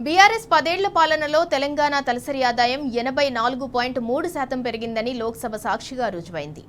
BRS 10 ఏళ్ల పాలనలో తెలంగాణ తలసరి ఆదాయం 84.3% పెరిగిందని లోక్సభ సాక్షిగా రుజువైంది.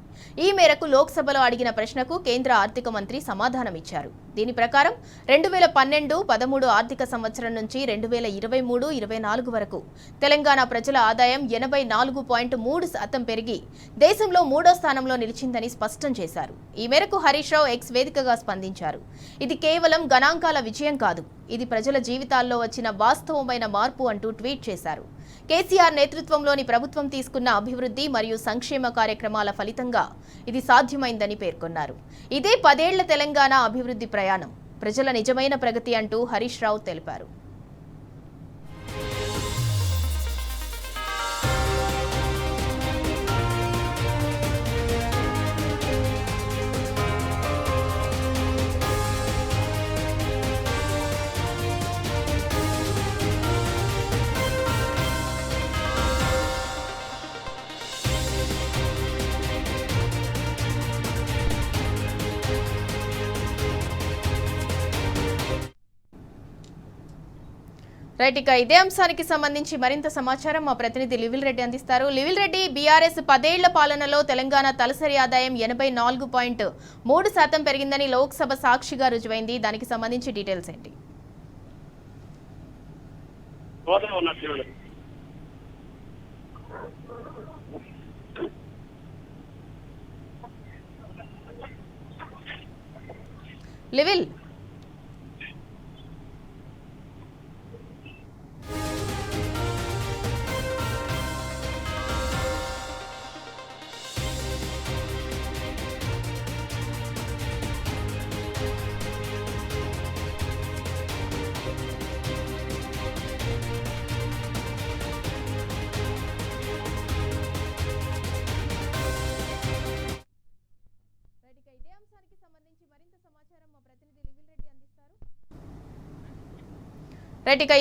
ఈ మేరకు లోక్సభలో అడిగిన ప్రశ్నకు కేంద్ర ఆర్థిక మంత్రి సమాధానమిచ్చారు. దీని ప్రకారం 2012-13 ఆర్థిక సంవత్సరం నుంచి 2023-24 వరకు తెలంగాణ ప్రజల ఆదాయం 84.3% పెరిగి దేశంలో 3వ స్థానంలో నిలిచిందని స్పష్టం చేశారు. ఈ మేరకు హరీష్ రావు ఎక్స్ వేదికగా స్పందించారు. ఇది కేవలం గణాంకాల విజయం కాదు, ఇది ప్రజల జీవితాల్లో వచ్చిన వాస్తవమైన మార్పు అంటూ ట్వీట్ చేశారు. కేసీఆర్ నేతృత్వంలోని ప్రభుత్వం తీసుకున్న అభివృద్ధి మరియు సంక్షేమ కార్యక్రమాల ఫలితంగా ఇది సాధ్యమైందని పేర్కొన్నారు. ఇదే 10 ఏళ్ల తెలంగాణ అభివృద్ధి ప్రయాణం, ప్రజల నిజమైన ప్రగతి అంటూ హరీష్ రావు తెలిపారు. రైట్, ఇక ఇదే అంశానికి సంబంధించి మరింత సమాచారం మా ప్రతినిధి లివిల్ రెడ్డి అందిస్తారు. లివిల్ రెడ్డి, బీఆర్ఎస్ 10 ఏళ్ల పాలనలో తెలంగాణ తలసరి ఆదాయం 84.3% పెరిగిందని లోక్సభ సాక్షిగా రుజువైంది. దానికి సంబంధించి డీటెయిల్స్ ఏంటి? లివిల్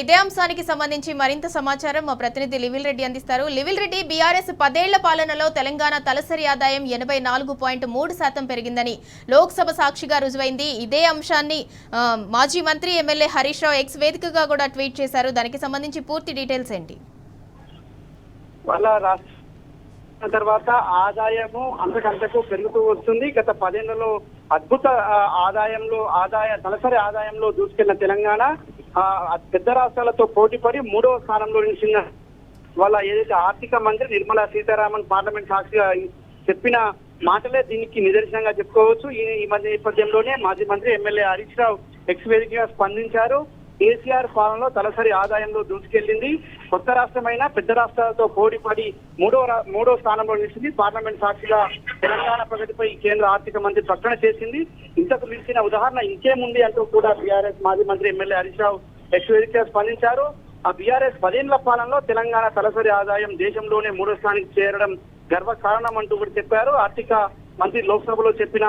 ఇదే అంశానికి సంబంధించి మరింత సమాచారం మా ప్రతినిధి లివిల్ రెడ్డి అందిస్తారు. లివిల్ రెడ్డి, బీఆర్ఎస్ 10 ఏళ్ల పాలనలో తెలంగాణ తలసరి ఆదాయం 84.3% పెరిగిందని లోక్సభ సాక్షిగా రుజువైంది. ఇదే అంశాన్ని మాజీ మంత్రి ఎమ్మెల్యే హరీష్ రావు ఎక్స్ వేదికగా కూడా ట్వీట్ చేశారు. దానికి సంబంధించి పూర్తి డీటెయిల్స్ ఏంటి? తర్వాత ఆదాయము అంతకంతకు పెరుగుతూ వస్తుంది. గత 10 ఏళ్లలో అద్భుత తలసరి ఆదాయంలో దూసుకెళ్లిన తెలంగాణ పెద్ద రాష్ట్రాలతో పోటీపడి 3వ స్థానంలో నిలిచిన వాళ్ళ ఏదైతే ఆర్థిక మంత్రి నిర్మలా సీతారామన్ పార్లమెంట్ సాక్షిగా చెప్పిన మాటలే దీనికి నిదర్శనంగా చెప్పుకోవచ్చు. ఈ మధ్య నేపథ్యంలోనే మాజీ మంత్రి ఎమ్మెల్యే హరీష్ రావు ఎక్స్ వేదికగా స్పందించారు. కేసీఆర్ పాలనలో తలసరి ఆదాయంలో దూసుకెళ్లింది. కొత్త రాష్ట్రమైన పెద్ద రాష్ట్రాలతో పోటీపడి 3వ స్థానంలో నిలిచింది. పార్లమెంట్ సాక్షిగా తెలంగాణ ప్రగతిపై కేంద్ర ఆర్థిక మంత్రి ప్రకటన చేసింది. ఇంతకు మించిన ఉదాహరణ ఇంకేముంది అంటూ కూడా బీఆర్ఎస్ మాజీ మంత్రి ఎమ్మెల్యే హరీష్ రావు ఎక్స్ వేదికగా స్పందించారు. ఆ బీఆర్ఎస్ 10 ఏళ్ల పాలనలో తెలంగాణ తలసరి ఆదాయం దేశంలోనే 3వ స్థానానికి చేరడం గర్వకారణం అంటూ కూడా చెప్పారు. ఆర్థిక మంత్రి లోక్సభలో చెప్పిన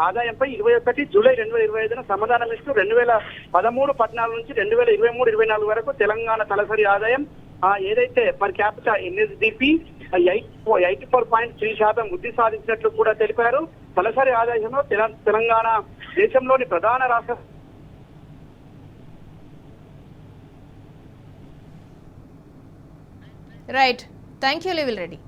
ఆదాయంపై 21 జూలై 2025న సమాధానం ఇస్తూ 2013-14 నుంచి 2023-24 వరకు తెలంగాణ తలసరి ఆదాయం ఏదైతే పర్ క్యాపిటా ఎన్ఎస్డిపి 84.3% వృద్ధి సాధించినట్లు కూడా తెలిపారు. తలసరి ఆదాయంలో తెలంగాణ దేశంలోని ప్రధాన రాష్ట్ర రైట్, థ్యాంక్ యూ లివిల్ రెడ్డి.